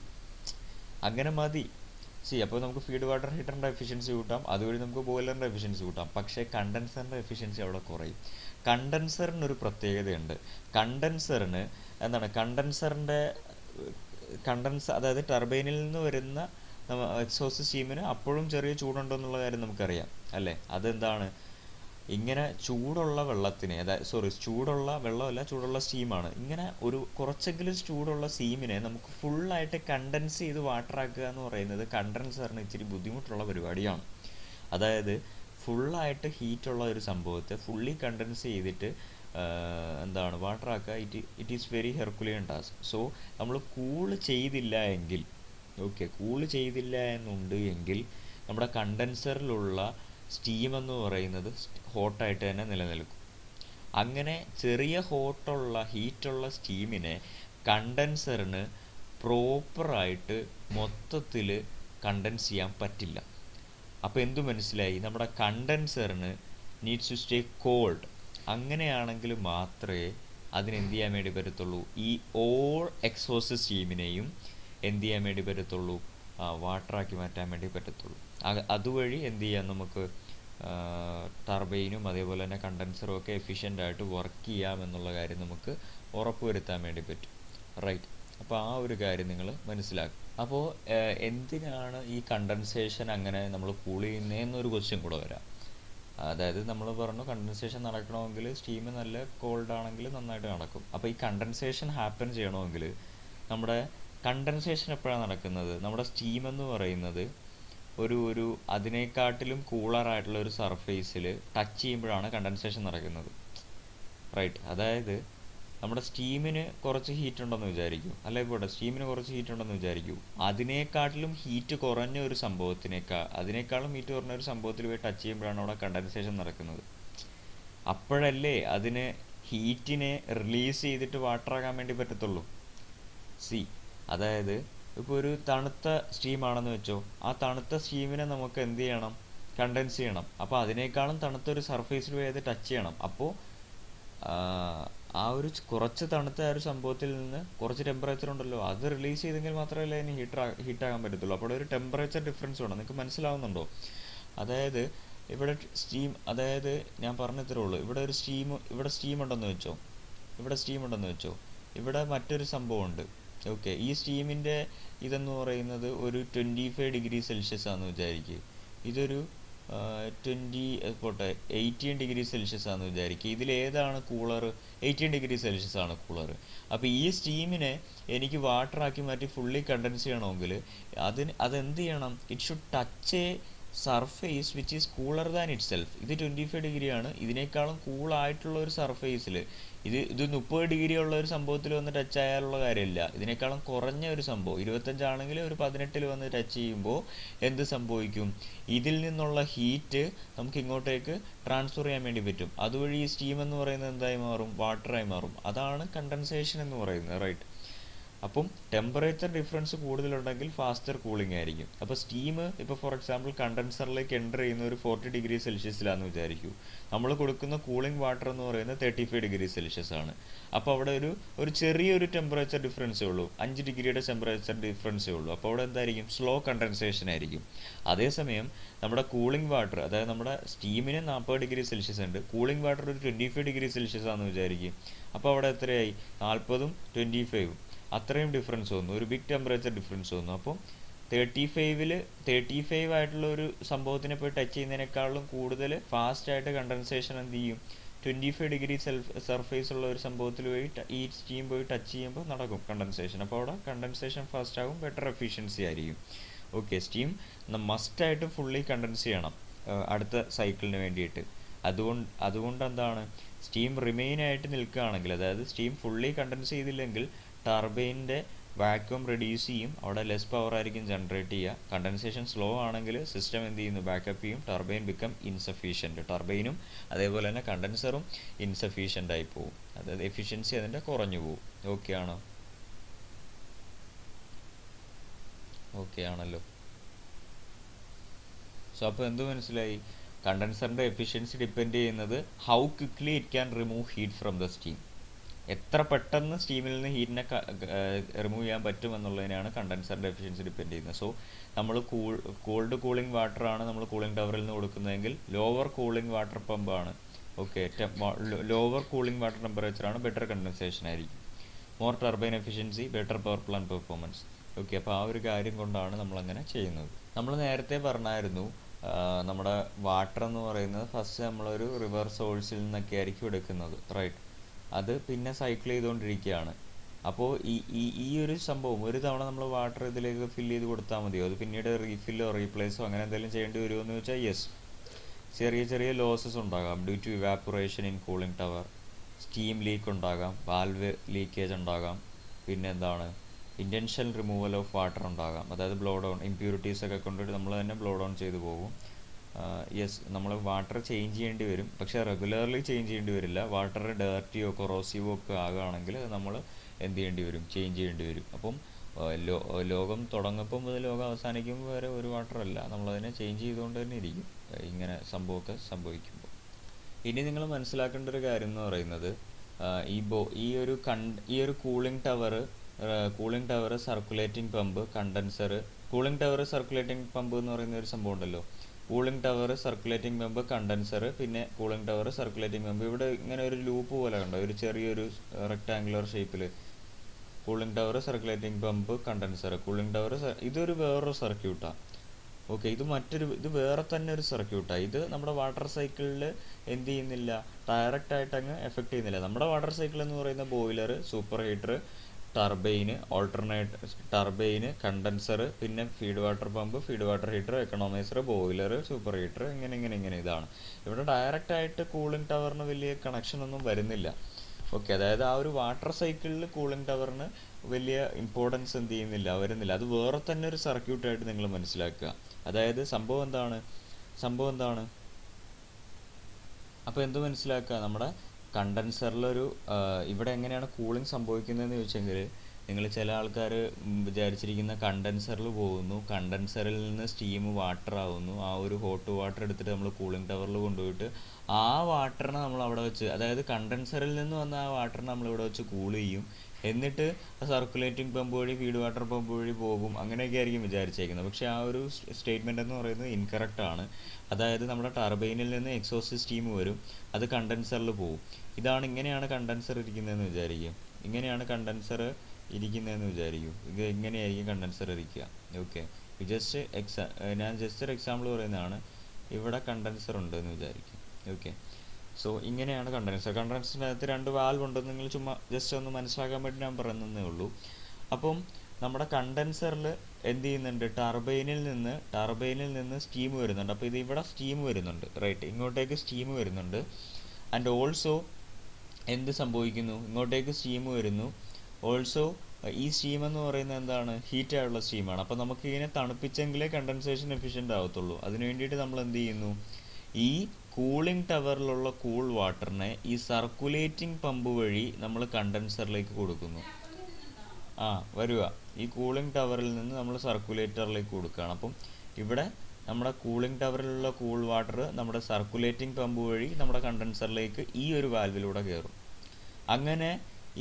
അപ്പോൾ നമുക്ക് ഫീഡ് വാട്ടർ ഹീറ്ററിൻ്റെ എഫിഷ്യൻസി കൂട്ടാം, അതുവഴി നമുക്ക് ബോയിലറിൻ്റെ എഫിഷ്യൻസി കൂട്ടാം. പക്ഷേ കണ്ടൻസറിൻ്റെ എഫിഷ്യൻസി അവിടെ കുറയും. കണ്ടൻസറിനൊരു പ്രത്യേകതയുണ്ട്. കണ്ടൻസറിന് എന്താണ്, അതായത് ടർബൈനിൽ നിന്ന് വരുന്ന എക്സോസ്റ്റ് സ്റ്റീമിന് അപ്പോഴും ചെറിയ ചൂടുണ്ടോ എന്നുള്ള കാര്യം നമുക്കറിയാം, അല്ലേ? അതെന്താണ്, ഇങ്ങനെ ചൂടുള്ള വെള്ളത്തിനെ, ചൂടുള്ള വെള്ളമല്ല, ചൂടുള്ള സ്റ്റീമാണ്. ഇങ്ങനെ ഒരു കുറച്ചെങ്കിലും ചൂടുള്ള സ്റ്റീമിനെ നമുക്ക് ഫുള്ളായിട്ട് കണ്ടൻസ് ചെയ്ത് വാട്ടറാക്കുക എന്ന് പറയുന്നത് കണ്ടൻസറിന് ഇച്ചിരി ബുദ്ധിമുട്ടുള്ള പരിപാടിയാണ്. അതായത് ഫുള്ളായിട്ട് ഹീറ്റുള്ള ഒരു സംഭവത്തെ ഫുള്ളി കണ്ടൻസ് ചെയ്തിട്ട് വാട്ടറാക്കുക, it is very herculean task. So നമ്മൾ കൂൾ ചെയ്തില്ല എന്നുണ്ട് എങ്കിൽ നമ്മുടെ കണ്ടൻസറിലുള്ള സ്റ്റീം എന്ന് പറയുന്നത് ഹോട്ടായിട്ട് തന്നെ നിലനിൽക്കും. അങ്ങനെ ചെറിയ ഹീറ്റുള്ള സ്റ്റീമിനെ കണ്ടൻസറിന് പ്രോപ്പറായിട്ട് മൊത്തത്തിൽ കണ്ടൻസ് ചെയ്യാൻ പറ്റില്ല. അപ്പോൾ എന്തു മനസ്സിലായി, നമ്മുടെ കണ്ടൻസറിന് നീഡ്സ് ടു സ്റ്റേ കോൾഡ്. അങ്ങനെയാണെങ്കിൽ മാത്രമേ അതിനെന്ത് ചെയ്യാൻ വേണ്ടി പറ്റത്തുള്ളൂ, ഈ ഓൾ എക്സോസ്റ്റ് സ്റ്റീമിനെയും എന്ത് ചെയ്യാൻ വേണ്ടി പറ്റത്തുള്ളൂ, വാട്ടറാക്കി മാറ്റാൻ വേണ്ടി പറ്റത്തുള്ളൂ. അതുവഴി എന്ത് ചെയ്യാം, നമുക്ക് ടർബൈനും അതേപോലെ തന്നെ കണ്ടൻസറും ഒക്കെ എഫിഷ്യൻ്റായിട്ട് വർക്ക് ചെയ്യാമെന്നുള്ള കാര്യം നമുക്ക് ഉറപ്പുവരുത്താൻ വേണ്ടി പറ്റും, റൈറ്റ്. അപ്പോൾ ആ ഒരു കാര്യം നിങ്ങൾ മനസ്സിലാക്കും. അപ്പോൾ എന്തിനാണ് ഈ കണ്ടൻസേഷൻ അങ്ങനെ നമ്മൾ കൂൾ ചെയ്യുന്നതെന്നൊരു ക്വസ്റ്റ്യൻ കൂടെ വരാം. അതായത് നമ്മൾ പറഞ്ഞു കണ്ടൻസേഷൻ നടക്കണമെങ്കിൽ സ്റ്റീം നല്ല കോൾഡ് ആണെങ്കിൽ നന്നായിട്ട് നടക്കും. അപ്പോൾ ഈ കണ്ടൻസേഷൻ ഹാപ്പൻ ചെയ്യണമെങ്കിൽ നമ്മുടെ കണ്ടൻസേഷൻ എപ്പോഴാണ് നടക്കുന്നത്? നമ്മുടെ സ്റ്റീം എന്ന് പറയുന്നത് ഒരു അതിനെക്കാട്ടിലും കൂളറായിട്ടുള്ള ഒരു സർഫേസിൽ ടച്ച് ചെയ്യുമ്പോഴാണ് കണ്ടൻസേഷൻ നടക്കുന്നത്. റൈറ്റ്. അതായത് നമ്മുടെ സ്റ്റീമിന് കുറച്ച് ഹീറ്റ് ഉണ്ടെന്ന് വിചാരിക്കൂ, അല്ലെ പോട്ടെ, സ്റ്റീമിന് കുറച്ച് ഹീറ്റ് ഉണ്ടെന്ന് വിചാരിക്കൂ. അതിനേക്കാട്ടിലും ഹീറ്റ് കുറഞ്ഞ ഒരു അതിനേക്കാളും ഹീറ്റ് കുറഞ്ഞ ഒരു സംഭവത്തിൽ പോയി ടച്ച് ചെയ്യുമ്പോഴാണ് അവിടെ കണ്ടൻസേഷൻ നടക്കുന്നത്. അപ്പോഴല്ലേ അതിന് ഹീറ്റിനെ റിലീസ് ചെയ്തിട്ട് വാട്ടറാകാൻ വേണ്ടി പറ്റത്തുള്ളൂ. അതായത് ഇപ്പോൾ ഒരു തണുത്ത സ്റ്റീമാണെന്ന് വെച്ചോ, ആ തണുത്ത സ്റ്റീമിനെ നമുക്ക് എന്ത് ചെയ്യണം? കണ്ടൻസ് ചെയ്യണം. അപ്പോൾ അതിനേക്കാളും തണുത്തൊരു സർഫേസിൽ പോയി അത് ടച്ച് ചെയ്യണം. അപ്പോൾ ആ ഒരു കുറച്ച് തണുത്ത ആ ഒരു സംഭവത്തിൽ നിന്ന് കുറച്ച് ടെമ്പറേച്ചർ ഉണ്ടല്ലോ, അത് റിലീസ് ചെയ്തെങ്കിൽ മാത്രമല്ലേ അതിന് ഹീറ്റാകാൻ പറ്റത്തുള്ളൂ. അപ്പോൾ ഒരു ടെമ്പറേച്ചർ ഡിഫറൻസ് വേണം. നിങ്ങൾക്ക് മനസ്സിലാവുന്നുണ്ടോ? അതായത് ഇവിടെ അതായത് ഞാൻ പറഞ്ഞത്രേ ഉള്ളൂ. ഇവിടെ സ്റ്റീം ഉണ്ടെന്ന് വെച്ചോ, ഇവിടെ മറ്റൊരു സംഭവമുണ്ട്. ഓക്കെ, ഈ സ്റ്റീമിൻ്റെ ഇതെന്ന് പറയുന്നത് ഒരു 25 ഡിഗ്രി സെൽഷ്യസ് ആണെന്ന് വിചാരിക്കുക. ഇതൊരു 18 ഡിഗ്രി സെൽഷ്യസ് ആണെന്ന് വിചാരിക്കുക. ഇതിലേതാണ് കൂളർ? 18 ഡിഗ്രി സെൽഷ്യസ് ആണ് കൂളർ. അപ്പോൾ ഈ സ്റ്റീമിനെ എനിക്ക് വാട്ടറാക്കി മാറ്റി ഫുള്ളി കണ്ടൻസ് ചെയ്യണമെങ്കിൽ അതെന്ത് ചെയ്യണം? It should touch A surface which is cooler than it self. ഇത് 25 ഡിഗ്രിയാണ്. ഇതിനേക്കാളും കൂളായിട്ടുള്ള ഒരു സർഫേസിൽ ഇത് 30 ഡിഗ്രി ഉള്ള ഒരു സംഭവത്തിൽ വന്ന് ടച്ച് ആയാലുള്ള കാര്യമില്ല. ഇതിനേക്കാളും കുറഞ്ഞ ഒരു സംഭവം 25 ആണെങ്കിൽ ഒരു 18 വന്ന് ടച്ച് ചെയ്യുമ്പോൾ എന്ത് സംഭവിക്കും? ഇതിൽ നിന്നുള്ള ഹീറ്റ് നമുക്ക് ഇങ്ങോട്ടേക്ക് ട്രാൻസ്ഫർ ചെയ്യാൻ വേണ്ടി പറ്റും. അതുവഴി ഈ സ്റ്റീം എന്ന് പറയുന്നത് എന്തായി മാറും? വാട്ടറായി മാറും. അതാണ് കണ്ടൻസേഷൻ എന്ന് പറയുന്നത്. റൈറ്റ്. അപ്പം ടെമ്പറേച്ചർ ഡിഫറൻസ് കൂടുതലുണ്ടെങ്കിൽ ഫാസ്റ്റർ കൂളിംഗ് ആയിരിക്കും. അപ്പോൾ സ്റ്റീം ഇപ്പോൾ ഫോർ എക്സാമ്പിൾ കണ്ടൻസറിലേക്ക് എൻ്റർ ചെയ്യുന്ന ഒരു 40 ഡിഗ്രി സെൽഷ്യസിലാണെന്ന് വിചാരിക്കൂ. നമ്മൾ കൊടുക്കുന്ന കൂളിംഗ് വാട്ടർ എന്ന് പറയുന്നത് 35 ഡിഗ്രി സെൽഷ്യസ് ആണ്. അപ്പോൾ അവിടെ ഒരു ചെറിയൊരു ടെമ്പറേച്ചർ ഡിഫറൻസേ ഉള്ളൂ, 5 ഡിഗ്രിയുടെ ടെമ്പറേച്ചർ ഡിഫറൻസേ ഉള്ളൂ. അപ്പോൾ അവിടെ എന്തായിരിക്കും? സ്ലോ കണ്ടൻസേഷൻ ആയിരിക്കും. അതേസമയം നമ്മുടെ കൂളിംഗ് വാട്ടർ, അതായത് നമ്മുടെ സ്റ്റീമിന് 40 ഡിഗ്രി സെൽഷ്യസ് ഉണ്ട്, കൂളിംഗ് വാട്ടർ ഒരു 25 ഡിഗ്രി സെൽഷ്യസ് ആണെന്ന് വിചാരിക്കും. അപ്പോൾ അവിടെ എത്രയായി? 40ഉം 25ഉം അത്രയും ഡിഫറൻസ് വന്നു, ഒരു ബിഗ് ടെമ്പറേച്ചർ ഡിഫറൻസ് വന്നു. അപ്പോൾ 35 ആയിട്ടുള്ള ഒരു സംഭവത്തിനെ പോയി ടച്ച് ചെയ്യുന്നതിനേക്കാളും കൂടുതൽ ഫാസ്റ്റായിട്ട് കണ്ടൻസേഷൻ എന്ത് ചെയ്യും? 25 ഡിഗ്രി സർഫേസ് ഉള്ള ഒരു സംഭവത്തിൽ പോയി ഈ സ്റ്റീം പോയി ടച്ച് ചെയ്യുമ്പോൾ നടക്കും കണ്ടൻസേഷൻ. അപ്പോൾ അവിടെ കണ്ടൻസേഷൻ ഫാസ്റ്റ് ആകും, ബെറ്റർ എഫിഷ്യൻസി ആയിരിക്കും. ഓക്കെ, സ്റ്റീം മസ്റ്റായിട്ട് ഫുള്ളി കണ്ടൻസ് ചെയ്യണം അടുത്ത സൈക്കിളിന് വേണ്ടിയിട്ട്. അതുകൊണ്ട് എന്താണ്, സ്റ്റീം റിമെയിൻ ആയിട്ട് നിൽക്കുകയാണെങ്കിൽ, അതായത് സ്റ്റീം ഫുള്ളി കണ്ടൻസ് ചെയ്തില്ലെങ്കിൽ ടർബൈനിൻ്റെ വാക്യൂം റെഡ്യൂസ് ചെയ്യും, അവിടെ ലെസ് പവർ ആയിരിക്കും ജനറേറ്റ് ചെയ്യുക. കണ്ടൻസേഷൻ സ്ലോ ആണെങ്കിൽ സിസ്റ്റം എന്ത് ചെയ്യുന്നു? ബാക്കപ്പ് ചെയ്യും. Turbine become ഇൻസഫീഷ്യൻറ്റ്. ടർബൈനും അതേപോലെ തന്നെ കണ്ടൻസറും ഇൻസഫീഷ്യൻ്റ് ആയി പോകും. അതായത് എഫിഷ്യൻസി അതിൻ്റെ കുറഞ്ഞു പോകും. ഓക്കെ ആണോ? ഓക്കെ ആണല്ലോ. സോ അപ്പോൾ എന്ത് മനസ്സിലായി? കണ്ടൻസറിൻ്റെ എഫിഷ്യൻസി ഡിപ്പെൻഡ് ചെയ്യുന്നത് how quickly it can remove heat from the steam. എത്ര പെട്ടെന്ന് സ്റ്റീമിൽ നിന്ന് ഹീറ്റിനെ റിമൂവ് ചെയ്യാൻ പറ്റും എന്നുള്ളതിനാണ് കണ്ടൻസറിൻ്റെ എഫിഷ്യൻസി ഡിപ്പെൻഡ് ചെയ്യുന്നത്. സോ നമ്മൾ കോൾഡ് കൂളിംഗ് വാട്ടറാണ് നമ്മൾ കൂളിംഗ് ടവറിൽ നിന്ന് കൊടുക്കുന്നതെങ്കിൽ ലോവർ കൂളിംഗ് വാട്ടർ പമ്പാണ്. ഓക്കെ, ലോവർ കൂളിംഗ് വാട്ടർ ടെമ്പറേച്ചറാണ്, ബെറ്റർ കണ്ടൻസേഷൻ ആയിരിക്കും. More turbine efficiency, better power plant performance. Okay, അപ്പോൾ ആ ഒരു കാര്യം കൊണ്ടാണ് നമ്മളങ്ങനെ ചെയ്യുന്നത്. നമ്മൾ നേരത്തെ പറഞ്ഞായിരുന്നു നമ്മുടെ വാട്ടർ എന്ന് പറയുന്നത് ഫസ്റ്റ് നമ്മളൊരു റിവർ സോഴ്സിൽ നിന്നൊക്കെ ആയിരിക്കും എടുക്കുന്നത്. റൈറ്റ്. അത് പിന്നെ സൈക്കിൾ ചെയ്തുകൊണ്ടിരിക്കുകയാണ്. അപ്പോൾ ഈ ഒരു സംഭവം ഒരു തവണ നമ്മൾ വാട്ടർ ഇതിലേക്ക് ഫില്ല് ചെയ്ത് കൊടുത്താൽ മതിയോ? അത് പിന്നീട് റീഫില്ലോ റീപ്ലേസോ അങ്ങനെ എന്തെങ്കിലും ചെയ്യേണ്ടി വരുമോ എന്ന് വെച്ചാൽ യെസ്. ചെറിയ ലോസസ് ഉണ്ടാകാം due to evaporation in cooling tower, steam leak ഉണ്ടാകാം, വാൽവ് ലീക്കേജ് ഉണ്ടാകാം, പിന്നെ എന്താണ് ഇൻറ്റൻഷണൽ റിമൂവൽ ഓഫ് വാട്ടർ ഉണ്ടാകാം. അതായത് ബ്ലോ ഡൗൺ ഇമ്പ്യൂരിറ്റീസ് ഒക്കെ കൊണ്ടിട്ട് നമ്മൾ തന്നെ ബ്ലോ ഡൗൺ ചെയ്തു പോകും. യെസ്, നമ്മൾ വാട്ടർ ചേഞ്ച് ചെയ്യേണ്ടി വരും, പക്ഷേ റെഗുലർലി ചേഞ്ച് ചെയ്യേണ്ടി വരില്ല. വാട്ടർ ഡേർട്ടിയോ കൊറോസീവോ ഒക്കെ ആകുകയാണെങ്കിൽ നമ്മൾ എന്ത് ചെയ്യേണ്ടി വരും? ചേഞ്ച് ചെയ്യേണ്ടി വരും. അപ്പം ലോകം തുടങ്ങുമ്പോൾ മുതൽ ലോകം അവസാനിക്കുമ്പോൾ വരെ ഒരു വാട്ടറല്ല, നമ്മളതിനെ ചേഞ്ച് ചെയ്തുകൊണ്ട് തന്നെ ഇരിക്കും ഇങ്ങനെ സംഭവമൊക്കെ സംഭവിക്കുമ്പോൾ. ഇനി നിങ്ങൾ മനസ്സിലാക്കേണ്ട ഒരു കാര്യം എന്ന് പറയുന്നത് ഈ ഒരു cooling tower circulating pump, condenser, cooling tower circulating pump എന്ന് പറയുന്ന ഒരു സംഭവം ഉണ്ടല്ലോ. Cooling tower circulating pump, condenser, പിന്നെ കൂളിംഗ് ടവർ സർക്കുലേറ്റിംഗ് പമ്പ്. ഇവിടെ ഇങ്ങനെ ഒരു ലൂപ്പ് പോലെ കണ്ടോ, ഒരു ചെറിയൊരു റെക്ടാങ്കുലർ ഷേപ്പിൽ. Cooling tower circulating pump, condenser, cooling tower. ഇതൊരു വേറൊരു സർക്യൂട്ടാണ്. ഓക്കെ, ഇത് വേറെ തന്നെ ഒരു സർക്യൂട്ടാണ്. ഇത് നമ്മുടെ വാട്ടർ സൈക്കിളിൽ എന്ത് ചെയ്യുന്നില്ല, ഡയറക്റ്റ് ആയിട്ട് അങ്ങ് എഫക്റ്റ് ചെയ്യുന്നില്ല. നമ്മുടെ വാട്ടർ സൈക്കിൾ എന്ന് പറയുന്ന boiler, super heater, turbine, condenser, പിന്നെ feed water pump, feed water heater, economiser, boiler, super heater, ഇങ്ങനെ ഇതാണ്. ഇവിടെ ഡയറക്റ്റ് ആയിട്ട് കൂളിംഗ് ടവറിന് വലിയ കണക്ഷൻ ഒന്നും വരുന്നില്ല. ഓക്കെ, അതായത് ആ ഒരു വാട്ടർ സൈക്കിളിൽ കൂളിംഗ് ടവറിന് വലിയ ഇമ്പോർട്ടൻസ് എന്ത് ചെയ്യുന്നില്ല, വരുന്നില്ല. അത് വേറെ തന്നെ ഒരു സർക്യൂട്ടായിട്ട് നിങ്ങൾ മനസ്സിലാക്കുക. അതായത് സംഭവം എന്താണ് അപ്പോൾ എന്ത് മനസ്സിലാക്കുക, നമ്മുടെ കണ്ടൻസറിലൊരു ഇവിടെ എങ്ങനെയാണ് കൂളിംഗ് സംഭവിക്കുന്നതെന്ന് ചോദിച്ചെങ്കിൽ, നിങ്ങൾ ചില ആൾക്കാർ വിചാരിച്ചിരിക്കുന്ന കണ്ടൻസറിൽ പോകുന്നു, കണ്ടൻസറിൽ നിന്ന് സ്റ്റീം വാട്ടർ ആവുന്നു, ആ ഒരു ഹോട്ട് വാട്ടർ എടുത്തിട്ട് നമ്മൾ കൂളിംഗ് ടവറിൽ കൊണ്ടുപോയിട്ട് ആ വാട്ടറിനെ നമ്മൾ അവിടെ വെച്ച്, അതായത് കണ്ടൻസറിൽ നിന്ന് വന്ന ആ വാട്ടറിനെ നമ്മൾ ഇവിടെ വെച്ച് കൂൾ ചെയ്യും, എന്നിട്ട് സർക്കുലേറ്റിംഗ് പമ്പ് വഴി ഫീഡ് വാട്ടർ പമ്പ് വഴി പോകും, അങ്ങനെയൊക്കെ ആയിരിക്കും വിചാരിച്ചേക്കുന്നത്. പക്ഷേ ആ ഒരു സ്റ്റേറ്റ്മെൻ്റ് എന്ന് പറയുന്നത് ഇൻകറക്റ്റ് ആണ്. അതായത് നമ്മുടെ ടർബൈനിൽ നിന്ന് എക്സോസ്റ്റ് സ്റ്റീം വരും, അത് കണ്ടൻസറിൽ പോകും. ഇങ്ങനെയാണ് കണ്ടൻസർ ഇരിക്കുന്നതെന്ന് വിചാരിക്കും. ഇത് ഇങ്ങനെയായിരിക്കും കണ്ടൻസർ ഇരിക്കുക. ഓക്കെ, ഞാൻ ജസ്റ്റ് ഒരു എക്സാമ്പിൾ പറയുന്നതാണ്. ഇവിടെ കണ്ടൻസർ ഉണ്ട് എന്ന് വിചാരിക്കും. ഓക്കെ, സോ ഇങ്ങനെയാണ് കണ്ടൻസറിനകത്ത് 2 വാൽവ് ഉണ്ടെന്ന് നിങ്ങൾ ചുമ്മാ ജസ്റ്റ് ഒന്ന് മനസ്സിലാക്കാൻ വേണ്ടി ഞാൻ പറയുന്നതേ ഉള്ളൂ. അപ്പം നമ്മുടെ കണ്ടൻസറിൽ എന്ത് ചെയ്യുന്നുണ്ട്, ടർബൈനിൽ നിന്ന് സ്റ്റീം വരുന്നുണ്ട്. അപ്പോൾ ഇത് ഇവിടെ സ്റ്റീം വരുന്നുണ്ട്, റൈറ്റ്, ഇങ്ങോട്ടേക്ക് സ്റ്റീം വരുന്നുണ്ട്. ആൻഡ് ഓൾസോ എന്ത് സംഭവിക്കുന്നു, ഇങ്ങോട്ടേക്ക് സ്റ്റീം വരുന്നു. ഓൾസോ ഈ സ്റ്റീം എന്ന് പറയുന്നത് എന്താണ്, ഹീറ്റ് ആയുള്ള സ്റ്റീമാണ്. അപ്പോൾ നമുക്ക് ഇതിനെ തണുപ്പിച്ചെങ്കിലേ കണ്ടൻസേഷൻ എഫിഷ്യൻ്റ് ആവത്തുള്ളൂ. അതിന് വേണ്ടിയിട്ട് നമ്മൾ എന്ത് ചെയ്യുന്നു, ഈ കൂളിംഗ് ടവറിലുള്ള കൂൾ വാട്ടറിനെ ഈ സർക്കുലേറ്റിംഗ് പമ്പ് വഴി നമ്മൾ കണ്ടൻസറിലേക്ക് കൊടുക്കുന്നു. ഈ കൂളിംഗ് ടവറിൽ നിന്ന് നമ്മൾ സർക്കുലേറ്ററിലേക്ക് കൊടുക്കുകയാണ്. അപ്പം ഇവിടെ നമ്മുടെ കൂളിംഗ് ടവറിലുള്ള കൂൾ വാട്ടർ നമ്മുടെ സർക്കുലേറ്റിംഗ് പമ്പ് വഴി നമ്മുടെ കണ്ടൻസറിലേക്ക് ഈ ഒരു വാൽവിലൂടെ കയറും. അങ്ങനെ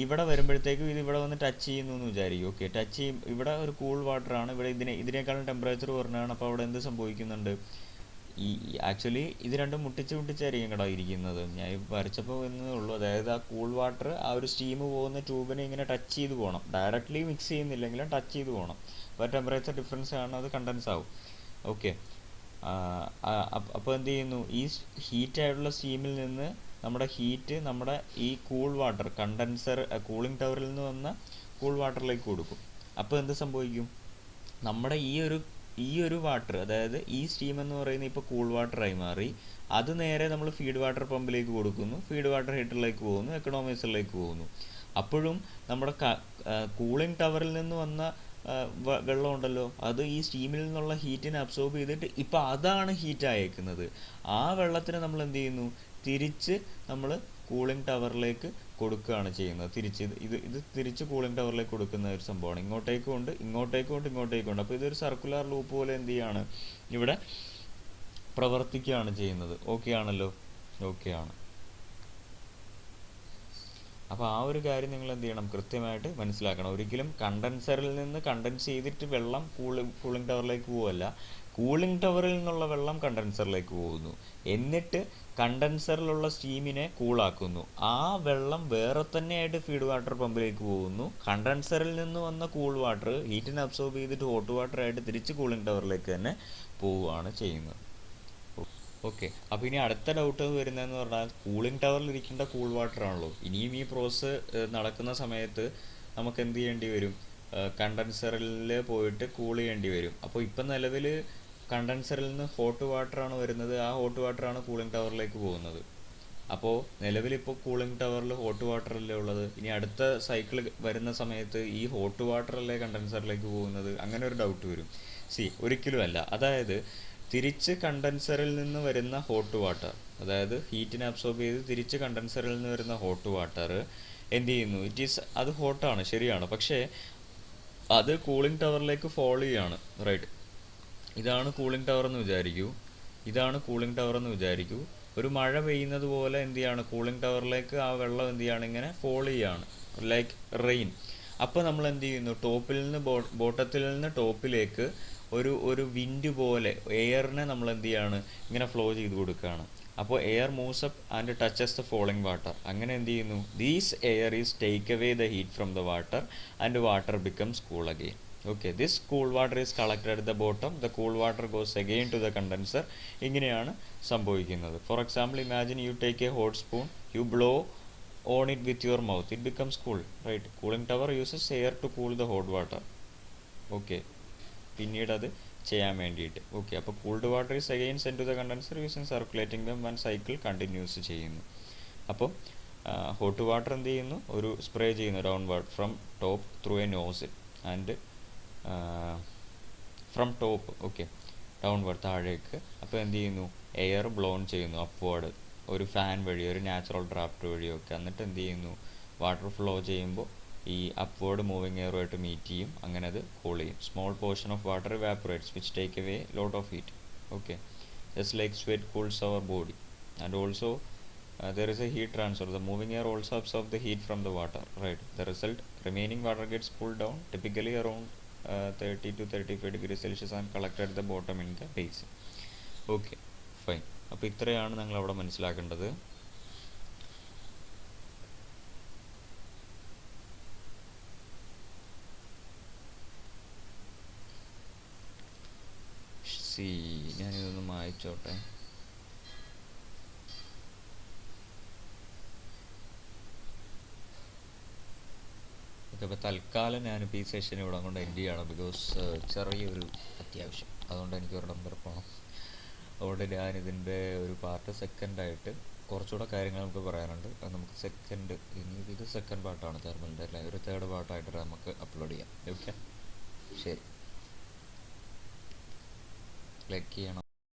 ഇവിടെ വരുമ്പോഴത്തേക്കും ഇത് ഇവിടെ വന്ന് ടച്ച് ചെയ്യുന്നു എന്ന് വിചാരിക്കും. ഓക്കെ, ടച്ച് ചെയ്യും. ഇവിടെ ഒരു കൂൾ വാട്ടറാണ്, ഇവിടെ ഇതിനേക്കാളും ടെമ്പറേച്ചർ കുറഞ്ഞാണ്. അപ്പോൾ അവിടെ എന്ത് സംഭവിക്കുന്നുണ്ട്, ആക്ച്വലി ഇത് രണ്ടും മുട്ടിച്ചായിരിക്കും കേട്ടോ ഇരിക്കുന്നത്. ഞാൻ വരച്ചപ്പോൾ എന്നേ ഉള്ളൂ. അതായത് ആ കൂൾ വാട്ടർ ആ ഒരു സ്റ്റീം പോകുന്ന ട്യൂബിനെ ഇങ്ങനെ ടച്ച് ചെയ്ത് പോകണം, ഡയറക്റ്റ്ലി മിക്സ് ചെയ്യുന്നില്ലെങ്കിലും ടച്ച് ചെയ്ത് പോകണം. അപ്പോൾ ടെമ്പറേച്ചർ ഡിഫറൻസ് ആണ്, അത് കണ്ടൻസ് ആവും. ഓക്കെ, അപ്പോൾ എന്ത് ചെയ്യുന്നു, ഈ ഹീറ്റ് ആയിട്ടുള്ള സ്റ്റീമിൽ നിന്ന് നമ്മുടെ ഹീറ്റ് നമ്മുടെ ഈ കൂൾ വാട്ടർ കൂളിംഗ് ടവറിൽ നിന്ന് വന്ന കൂൾ വാട്ടറിലേക്ക് കൊടുക്കും. അപ്പോൾ എന്ത് സംഭവിക്കും, നമ്മുടെ ഈ ഒരു വാട്ടർ, അതായത് ഈ സ്റ്റീം എന്ന് പറയുന്നത് ഇപ്പോൾ കൂൾ വാട്ടറായി മാറി. അത് നേരെ നമ്മൾ ഫീഡ് വാട്ടർ പമ്പിലേക്ക് കൊടുക്കുന്നു, ഫീഡ് വാട്ടർ ഹീറ്ററിലേക്ക് പോകുന്നു, എക്കണോമൈസറിലേക്ക് പോകുന്നു. അപ്പോഴും നമ്മുടെ കൂളിംഗ് ടവറിൽ നിന്ന് വന്ന വെള്ളം ഉണ്ടല്ലോ, അത് ഈ സ്റ്റീമിൽ നിന്നുള്ള ഹീറ്റിനെ അബ്സോർബ് ചെയ്തിട്ട് ഇപ്പോൾ അതാണ് ഹീറ്റ് ആയേക്കുന്നത്. ആ വെള്ളത്തിന് നമ്മൾ എന്ത് ചെയ്യുന്നു, തിരിച്ച് നമ്മൾ കൂളിംഗ് ടവറിലേക്ക് കൊടുക്കുകയാണ് ചെയ്യുന്നത്. തിരിച്ച് കൂളിംഗ് ടവറിലേക്ക് കൊടുക്കുന്ന ഒരു സംഭവമാണ്. ഇങ്ങോട്ടേക്കും ഉണ്ട്. അപ്പോൾ ഇതൊരു സർക്കുലർ ലൂപ്പ് പോലെ എന്ത് ചെയ്യാണ്, ഇവിടെ പ്രവർത്തിക്കുകയാണ് ചെയ്യുന്നത്. ഓക്കെ ആണല്ലോ, ഓക്കെ ആണ്. അപ്പോൾ ആ ഒരു കാര്യം നിങ്ങൾ എന്ത് ചെയ്യണം, കൃത്യമായിട്ട് മനസ്സിലാക്കണം. ഒരിക്കലും കണ്ടൻസറിൽ നിന്ന് കണ്ടൻസ് ചെയ്തിട്ട് വെള്ളം കൂളിംഗ് ടവറിലേക്ക് പോവല്ല, കൂളിംഗ് ടവറിൽ നിന്നുള്ള വെള്ളം കണ്ടൻസറിലേക്ക് പോകുന്നു, എന്നിട്ട് കണ്ടൻസറിലുള്ള സ്റ്റീമിനെ കൂളാക്കുന്നു. ആ വെള്ളം വേറെ തന്നെയായിട്ട് ഫീഡ് വാട്ടർ പമ്പിലേക്ക് പോകുന്നു. കണ്ടൻസറിൽ നിന്ന് വന്ന കൂൾ വാട്ടർ ഹീറ്റിനെ അബ്സോർബ് ചെയ്തിട്ട് ഹോട്ട് വാട്ടർ ആയിട്ട് തിരിച്ച് കൂളിംഗ് ടവറിലേക്ക് തന്നെ പോവുകയാണ് ചെയ്യുന്നത്. ഓക്കെ, അപ്പോൾ ഇനി അടുത്ത ഡൗട്ട് വരുന്നതെന്ന് പറഞ്ഞാൽ, കൂളിംഗ് ടവറിൽ ഇരിക്കേണ്ട കൂൾ വാട്ടർ ആണല്ലോ, ഇനിയും ഈ പ്രോസസ്സ് നടക്കുന്ന സമയത്ത് നമുക്ക് എന്ത് ചെയ്യേണ്ടി വരും, കണ്ടൻസറിൽ പോയിട്ട് കൂൾ ചെയ്യേണ്ടി വരും. അപ്പോൾ ഇപ്പം നിലവിൽ കണ്ടൻസറിൽ നിന്ന് ഹോട്ട് വാട്ടറാണ് വരുന്നത്, ആ ഹോട്ട് വാട്ടറാണ് കൂളിംഗ് ടവറിലേക്ക് പോകുന്നത്. അപ്പോൾ നിലവിലിപ്പോൾ കൂളിംഗ് ടവറിൽ ഹോട്ട് വാട്ടറല്ലേ ഉള്ളത്. ഇനി അടുത്ത സൈക്കിൾ വരുന്ന സമയത്ത് ഈ ഹോട്ട് വാട്ടറല്ലേ കണ്ടൻസറിലേക്ക് പോകുന്നത്, അങ്ങനെ ഒരു ഡൗട്ട് വരും. ഒരിക്കലും അല്ല. അതായത് തിരിച്ച് കണ്ടൻസറിൽ നിന്ന് വരുന്ന ഹോട്ട് വാട്ടർ, അതായത് ഹീറ്റിനെ അബ്സോർബ് ചെയ്ത് തിരിച്ച് കണ്ടൻസറിൽ നിന്ന് വരുന്ന ഹോട്ട് വാട്ടർ എന്ത് ചെയ്യുന്നു, അത് ഹോട്ടാണ്, ശരിയാണ്. പക്ഷേ അത് കൂളിംഗ് ടവറിലേക്ക് ഫോളോ ചെയ്യാണ്, റൈറ്റ്. ഇതാണ് കൂളിംഗ് ടവർ എന്ന് വിചാരിക്കൂ. ഒരു മഴ പെയ്യുന്നത് പോലെ എന്ത് ചെയ്യാണ്, കൂളിംഗ് ടവറിലേക്ക് ആ വെള്ളം എന്ത് ചെയ്യാണ്, ഇങ്ങനെ ഫോളോ ചെയ്യാണ്, ലൈക്ക് റെയിൻ. അപ്പോൾ നമ്മൾ എന്ത് ചെയ്യുന്നു, ബോട്ടത്തിൽ നിന്ന് ടോപ്പിലേക്ക് ഒരു വിൻഡ് പോലെ എയറിനെ നമ്മൾ എന്ത് ചെയ്യാണ്, ഇങ്ങനെ ഫ്ലോ ചെയ്ത് കൊടുക്കുകയാണ്. അപ്പോൾ air moves up and touches the falling water. അങ്ങനെ എന്ത് ചെയ്യുന്നു, these air is take away the heat from the water and water becomes cool again. Okay, this cool water is collected at the bottom, the cool water goes again to the condenser. ഇങ്ങനെയാണ് സംഭവിക്കുന്നത്. For example, imagine you take a hot spoon, you blow on it with your mouth, it becomes cool, right? Cooling tower uses air to cool the hot water. Okay, പിന്നീട് അത് ചെയ്യാൻ വേണ്ടിയിട്ട്. Okay, അപ്പോൾ cooled water is again send to the condenser using circulating them one cycle continues ചെയ്യുന്നു. അപ്പോൾ hot water എന്ത് ചെയ്യുന്നു, ഒരു സ്പ്രേ ചെയ്യുന്നു downward from top through a nozzle and from top, okay, downward താഴേക്ക്. അപ്പോൾ എന്ത് ചെയ്യുന്നു, എയർ ബ്ലോൺ ചെയ്യുന്നു അപ്വേർഡ് ഒരു ഫാൻ വഴി, ഒരു നാച്ചുറൽ ഡ്രാഫ്റ്റ് വഴിയൊക്കെ. എന്നിട്ട് എന്ത് ചെയ്യുന്നു, വാട്ടർ ഫ്ലോ ചെയ്യുമ്പോൾ ഈ അപ്വേർഡ് മൂവിങ് എയറുമായിട്ട് മീറ്റ് ചെയ്യും, അങ്ങനെ അത് കൂൾ ചെയ്യും. Small portion of water evaporates which take away lot of heat. Okay, just like sweat cools our body and also there is a heat transfer. The moving air also absorbs the heat from the water, right? The result, remaining water gets cooled down, typically around 30 to 35 degrees Celsius, and collected at the bottom in the basin. Okay, fine. അപ്പോൾ ഇത്രയാണ് നിങ്ങൾ അവിടെ മനസ്സിലാക്കേണ്ടത്. ഞാനിതൊന്ന് മായ്ച്ചോട്ടെ. Okay, അപ്പോൾ തൽക്കാലം ഞാനിപ്പോൾ ഈ സെഷൻ ഇവിടെ കൊണ്ട് എൻഡ് ചെയ്യണം. ബിക്കോസ് ചെറിയൊരു അത്യാവശ്യം, അതുകൊണ്ട് എനിക്ക് ഒരിടം വരെ പോകണം. അതുകൊണ്ട് ഞാനിതിൻ്റെ ഒരു പാർട്ട് സെക്കൻഡായിട്ട് കുറച്ചുകൂടെ കാര്യങ്ങൾ നമുക്ക് പറയാനുണ്ട്. അത് നമുക്ക് സെക്കൻഡ്, ഇത് സെക്കൻഡ് പാർട്ടാണ് തെർമലിൻ്റെ അല്ലേ, ഒരു തേർഡ് പാർട്ടായിട്ട് നമുക്ക് അപ്ലോഡ് ചെയ്യാം. ഓക്കെ, ശരി, ക്ലിക്ക് ചെയ്യണം.